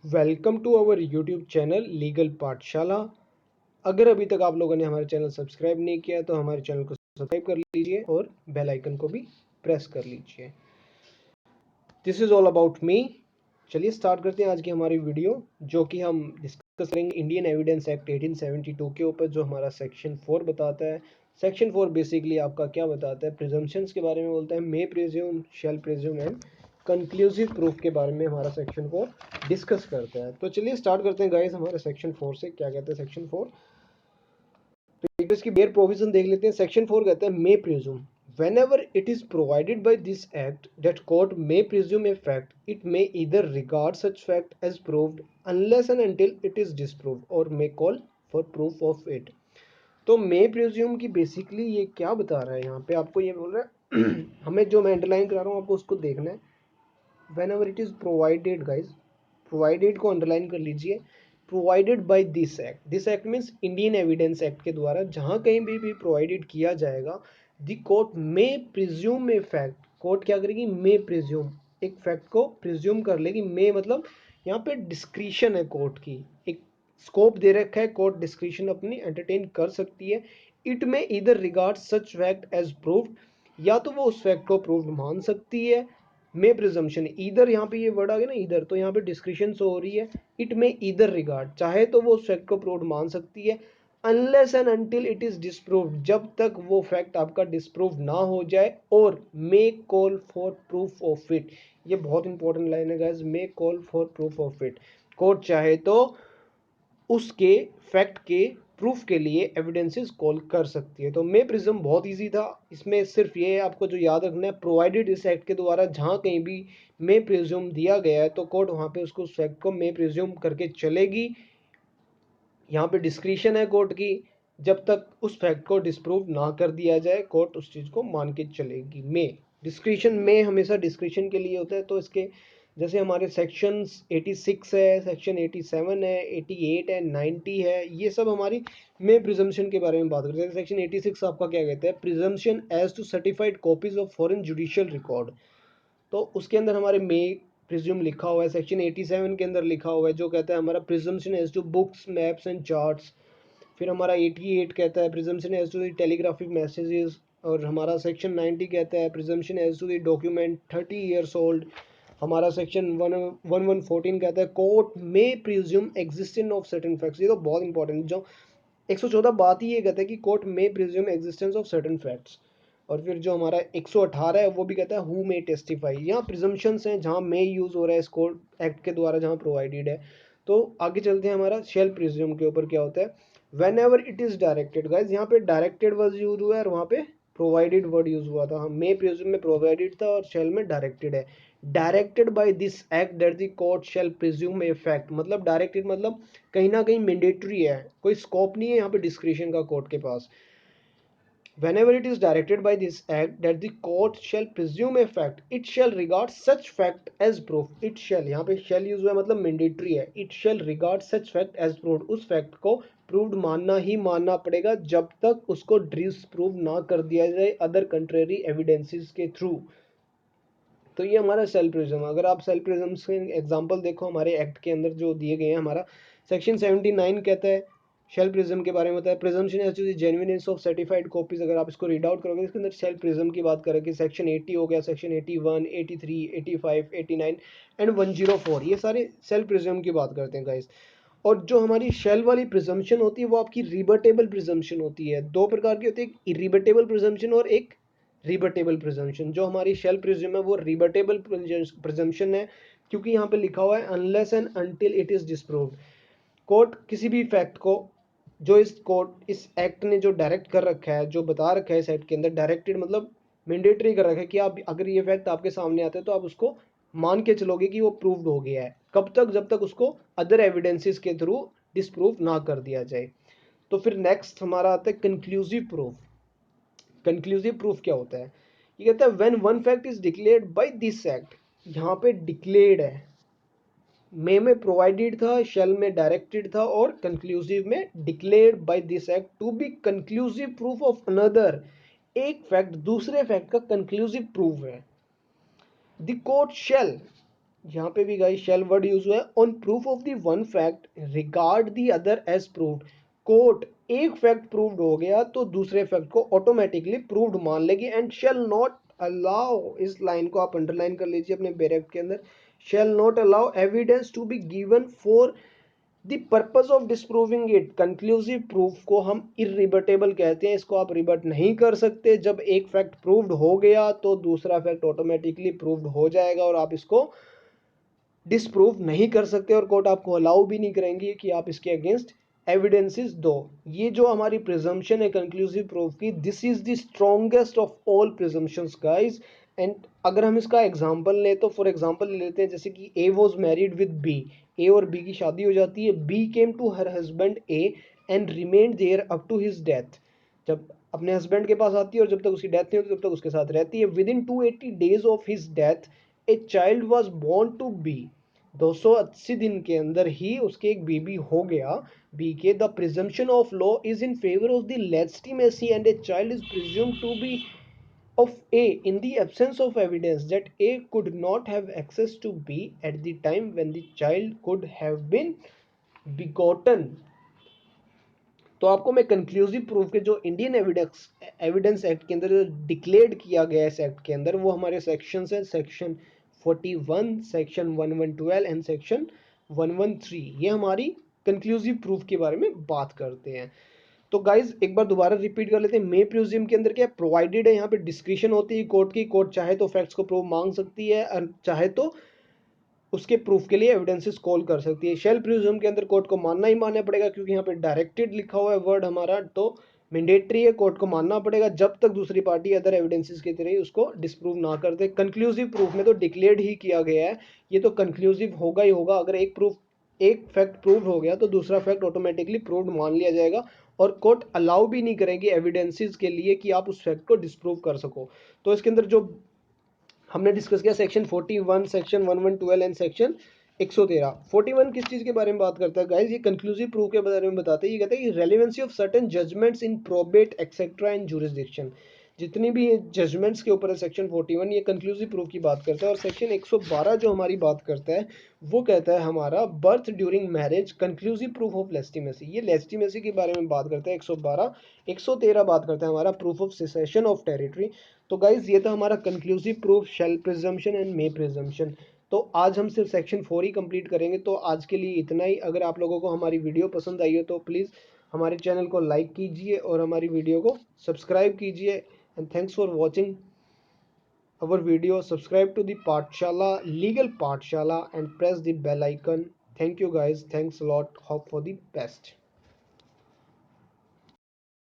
Welcome to our YouTube channel legal Pathshala. अगर अभी तक आप लोगों ने हमारे चैनल सब्सक्राइब नहीं किया तो हमारे चैनल को सब्सक्राइब कर लीजिए और बेल आइकन को भी प्रेस कर लीजिए। This is all about me. चलिए स्टार्ट करते हैं आज की हमारी वीडियो, जो कि हम डिस्कस करेंगे इंडियन एविडेंस एक्ट 1872 के ऊपर, जो हमारा सेक्शन 4 बताता है। सेक्शन 4 बेसिकली आपका क्या बताता है, प्रिजम्पशंस के बारे में बोलता है। मे presume, shell presume and conclusive proof के बारे में हमारा सेक्शन 4 डिस्कस करता है। तो चलिए स्टार्ट करते हैं गाइस हमारे सेक्शन 4 से। क्या कहते हैं सेक्शन 4? तो इसकी बेयर प्रोविजन देख लेते हैं। सेक्शन 4 कहता है मे presume whenever it is provided by this act that court may presume a fact, it may either regard such fact as proved unless and until it is disproved or may call for proof of it। तो मे presume की basically ये क्या बता रहा है, यहाँ पे आपको ये बोल रहा है हमें जो मैं अंडरलाइन करा रहा हूँ आपको उसको देखना है। whenever it is provided guys, provided को अंडरलाइन कर लीजिए। Provided by this act, this act means Indian evidence act के द्वारा जहाँ कहीं भी प्रोवाइडेड किया जाएगा, the court may presume a fact. Court क्या करेगी? मे प्रिज्यूम, एक फैक्ट को प्रिज्यूम कर लेगी। मे मतलब यहाँ पे डिस्क्रिशन है कोर्ट की, एक स्कोप दे रखा है, कोर्ट डिस्क्रिशन अपनी एंटरटेन कर सकती है। इट में इधर regard such fact as proved, या तो वो उस फैक्ट को प्रूव्ड मान सकती है। मे प्रिजम्पशन, इधर यहाँ पे ये वर्ड आ गया ना इधर, तो यहाँ पे डिस्क्रिशन शो हो रही है। इट में इधर रिगार्ड, चाहे तो वो उस फैक्ट को प्रूव्ड मान सकती है, unless and until it is disproved, जब तक वो फैक्ट आपका डिस्प्रूव ना हो जाए। और मे call for proof of it, ये बहुत इंपॉर्टेंट लाइन है guys, may call for proof of it. Court चाहे तो उसके फैक्ट के प्रूफ के लिए एविडेंसेस कॉल कर सकती है। तो मे प्रिज्म बहुत इजी था, इसमें सिर्फ ये आपको जो याद रखना है, प्रोवाइडेड इस एक्ट के द्वारा जहाँ कहीं भी मे प्रिज्यूम दिया गया है तो कोर्ट वहाँ पे उसको उस फैक्ट को मे प्रिज्यूम करके चलेगी। यहाँ पे डिस्क्रिशन है कोर्ट की, जब तक उस फैक्ट को डिस्प्रूव ना कर दिया जाए कोर्ट उस चीज़ को मान के चलेगी। मे डिस्क्रिशन में हमेशा डिस्क्रिशन के लिए होता है। तो इसके जैसे हमारे सेक्शंस 86 है, सेक्शन 87 है, 88 है, 90 है, ये सब हमारी मे प्रिजम्पशन के बारे में बात करते हैं। सेक्शन 86 आपका क्या कहता है? Presumption as to certified copies of foreign judicial record. तो उसके अंदर हमारे मे प्रिज्यूम लिखा हुआ है। सेक्शन 87 के अंदर लिखा हुआ है जो कहता है हमारा presumption as to books, maps and charts. फिर हमारा 88 कहता है presumption as to the telegraphic messages. और हमारा सेक्शन 90 कहता है presumption as to the document 30 years old. हमारा सेक्शन 1114 कहता है कोर्ट में presume existence of certain facts. ये तो बहुत इंपॉर्टेंट, जो 114 बात ही ये कहता है कि कोर्ट में presume existence of certain facts. और फिर जो हमारा 118 है वो भी कहता है हु मे टेस्टिफाई। यहाँ प्रिजम्पशंस हैं जहाँ मे यूज़ हो रहा है इस कोर्ट एक्ट के द्वारा जहाँ प्रोवाइडेड है। तो आगे चलते हैं हमारा शेल प्रिज्यूम के ऊपर क्या होता है। When ever it is directed guys, यहाँ पे डायरेक्टेड वर्ड यूज हुआ है और वहाँ पे प्रोवाइडेड वर्ड यूज हुआ था। हम मे प्रिज्यूम में प्रोवाइडेड था और शेल में डायरेक्टेड है। Directed by this act that the court shell presume a fact, मतलब डायरेक्टेड मतलब कहीं ना कहीं मैंडेटरी है, कोई स्कोप नहीं है यहाँ पे डिस्क्रिशन का कोर्ट के पास। Whenever it is directed by this act that the court shall presume a fact, it shall regard such fact as proof। It shall, यहाँ पे shall यूज हुआ है मतलब मैंडेटरी है। It shall regard such fact as proved, उस fact को proved मानना ही मानना पड़ेगा जब तक उसको डिसप्रूव ना कर दिया जाए अदर कंट्रेरी एविडेंसेस के थ्रू। तो ये हमारा सेल्फ प्रिज्म। अगर आप सेल्फ प्रिज्म के एग्जांपल देखो हमारे एक्ट के अंदर जो दिए गए हैं, हमारा सेक्शन 79 कहता है शेल प्रिज्म के बारे में, होता है presumption as to the genuineness of certified copies. अगर आप इसको रीड आउट करोगे इसके अंदर शेल प्रिज्म की बात करेंगे। सेक्शन 80 हो गया, सेक्शन 81, 83, 85, 89 एंड 104, ये सारे शेल प्रिज्म की बात करते हैं गाइस। और जो हमारी शेल वाली प्रिजम्पशन होती है वो आपकी रिबर्टेबल प्रिजम्पशन होती है। दो प्रकार की होती है, एक इरिबर्टेबल प्रिजम्पशन और एक रिबर्टेबल प्रिजम्पशन। जो हमारी शेल प्रिज्यूम है वो रिबर्टेबल प्रिजम्पशन है, क्योंकि यहाँ पे लिखा हुआ है unless and until it is disproved. Court किसी भी फैक्ट को, जो इस कोर्ट इस एक्ट ने जो डायरेक्ट कर रखा है, जो बता रखा है इस एक्ट के अंदर, डायरेक्टेड मतलब मैंडेटरी कर रखा है कि आप अगर ये फैक्ट आपके सामने आते हैं तो आप उसको मान के चलोगे कि वो प्रूव्ड हो गया है। कब तक? जब तक उसको अदर एविडेंसेस के थ्रू डिस्प्रूव ना कर दिया जाए। तो फिर नेक्स्ट हमारा आता है कंक्लूसिव प्रूफ। कंक्लूसिव प्रूफ क्या होता है? ये कहता है when one fact is declared by this act. यहाँ पे डिक्लेयर्ड है, मे में प्रोवाइडेड था, शेल में डायरेक्टेड था और कंक्लूसिव में declared by this act to be conclusive proof of another. एक फैक्ट दूसरे फैक्ट का कंक्लूसिव प्रूफ है। द कोर्ट शेल, यहाँ पे भी गाइस शेल वर्ड यूज हुआ है। On proof of the one fact regard the other as proved. Court एक फैक्ट प्रूव्ड हो गया तो दूसरे फैक्ट को ऑटोमेटिकली प्रूव्ड मान लेगी। एंड शेल नॉट अलाउ, इस लाइन को आप अंडरलाइन कर लीजिए अपने ब्रैकेट के अंदर, shall not allow evidence to be given for the purpose of disproving it. Conclusive proof को हम इरिबटेबल कहते हैं, इसको आप रिबट नहीं कर सकते। जब एक फैक्ट प्रूव्ड हो गया तो दूसरा फैक्ट ऑटोमेटिकली प्रूव्ड हो जाएगा और आप इसको डिसप्रूव नहीं कर सकते और कोर्ट आपको अलाउ भी नहीं करेंगी कि आप इसके अगेंस्ट एविडेंसेस दो। ये जो हमारी प्रिजम्पशन है कंक्लूसिव प्रूफ की, this is the strongest of all presumptions guys. And अगर हम इसका एग्जांपल लें तो फॉर एग्जांपल ले लेते हैं जैसे कि A was married with B, A और बी की शादी हो जाती है। B came to her husband A and remained there up to his death. जब अपने हस्बैंड के पास आती है और जब तक उसकी डेथ नहीं होती तब तक उसके साथ रहती है। Within 280 days of his death a child was born to be. 280 दिन के अंदर ही उसके एक बेबी हो गया बी के। The presumption of law is in favour of the legitimacy and a child is presumed to be of A in the absence of evidence that A could not have access to B at the time when the child could have been begotten। तो आपको मैं conclusive proof के जो Indian evidence act के अंदर जो declared किया गया है इस एक्ट के अंदर, वो हमारे सेक्शंस हैं, सेक्शन 41, सेक्शन 1112 एंड सेक्शन 113। ये हमारी कंक्लूसिव प्रूफ के बारे में बात करते हैं। तो गाइज एक बार दोबारा रिपीट कर लेते हैं। मे प्रिज्यूम के अंदर क्या प्रोवाइडेड है, यहाँ पे डिस्क्रिशन होती है कोर्ट की। कोर्ट चाहे तो फैक्ट्स को प्रूव मांग सकती है और चाहे तो उसके प्रूफ के लिए एविडेंसेस कॉल कर सकती है। शेल प्रिज्यूम के अंदर कोर्ट को मानना ही मानना पड़ेगा क्योंकि यहाँ पे डायरेक्टेड लिखा हुआ है वर्ड हमारा, तो मैंडेटरी है, कोर्ट को मानना पड़ेगा जब तक दूसरी पार्टी अदर एविडेंसेस की तरह उसको डिस्प्रूव ना कर दे। कंक्लूसिव प्रूफ में तो डिक्लेयर्ड ही किया गया है, ये तो कंक्लूसिव होगा ही होगा। अगर एक फैक्ट प्रूव हो गया तो दूसरा फैक्ट ऑटोमेटिकली प्रूव्ड मान लिया जाएगा और कोर्ट अलाउ भी नहीं करेगी एविडेंसेस के लिए कि आप उस फैक्ट को डिस्प्रूव कर सको। तो इसके अंदर जो हमने डिस्कस किया सेक्शन 41, सेक्शन 1112 एंड सेक्शन 113। 41 किस चीज़ के बारे में बात करता है गाइज, ये कंक्लूसिव प्रूफ के बारे में बताते हैं। ये कहते हैं कि relevancy of certain judgements in probate etcetera and jurisdiction. जितनी भी जजमेंट्स के ऊपर है सेक्शन 41, ये कंक्लूसिव प्रूफ की बात करता है। और सेक्शन 112 जो हमारी बात करता है वो कहता है हमारा birth during marriage conclusive proof of legitimacy. ये लेजिटिमेसी के बारे में बात करता है 112। 113 बात करता है हमारा proof of cession of territory. तो गाइज ये था हमारा conclusive proof, shall presumption and may presumption. तो आज हम सिर्फ सेक्शन 4 ही कंप्लीट करेंगे। तो आज के लिए इतना ही। अगर आप लोगों को हमारी वीडियो पसंद आई हो तो प्लीज़ हमारे चैनल को लाइक कीजिए और हमारी वीडियो को सब्सक्राइब कीजिए। And thanks for watching our video. Subscribe to the Pathshala, Legal Pathshala, and press the bell icon. Thank you guys. Thanks a lot. Hope for the best.